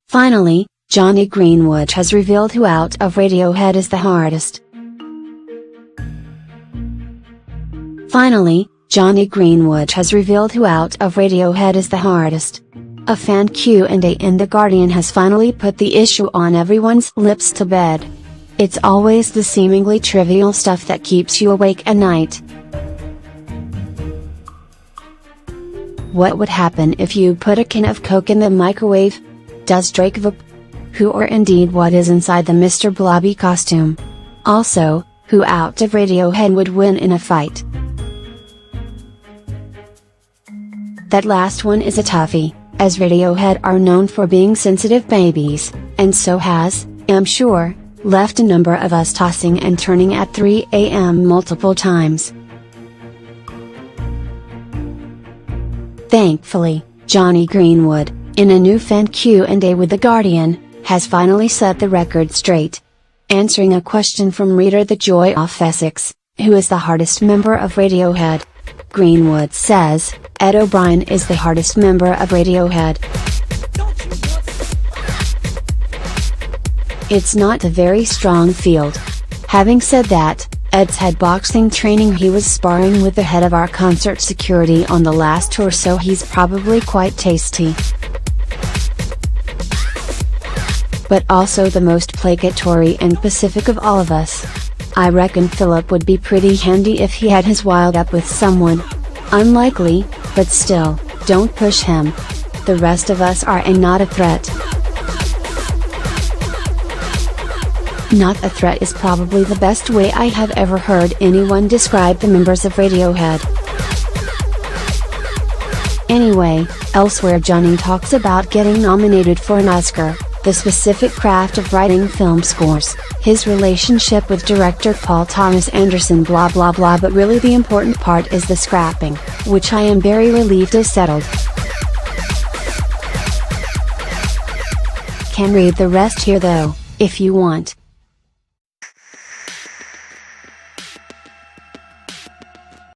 Finally, Jonny Greenwood has revealed who out of Radiohead is the hardest. Finally, Jonny Greenwood has revealed who out of Radiohead is the hardest. A fan Q&A in The Guardian has finally put the issue on everyone's lips to bed. It's always the seemingly trivial stuff that keeps you awake at night. What would happen if you put a can of Coke in the microwave? Does Drake vape? Who or indeed what is inside the Mr. Blobby costume? Also, who out of Radiohead would win in a fight? That last one is a toughie, as Radiohead are known for being sensitive babies, and so has, I'm sure, left a number of us tossing and turning at 3 a.m. multiple times. Thankfully, Jonny Greenwood, in a new fan Q&A with The Guardian, has finally set the record straight. Answering a question from reader The Joy of Essex, who is the hardest member of Radiohead, Greenwood says, Ed O'Brien is the hardest member of Radiohead. It's not a very strong field. Having said that, Ed's had boxing training. He was sparring with the head of our concert security on the last tour, so he's probably quite tasty. But also the most placatory and pacific of all of us. I reckon Philip would be pretty handy if he had his wild up with someone. Unlikely, but still, don't push him. The rest of us are not a threat. Not a threat is probably the best way I have ever heard anyone describe the members of Radiohead. Anyway, elsewhere Jonny talks about getting nominated for an Oscar, the specific craft of writing film scores, his relationship with director Paul Thomas Anderson, blah blah blah, but really the important part is the scrapping, which I am very relieved is settled. Can read the rest here though, if you want.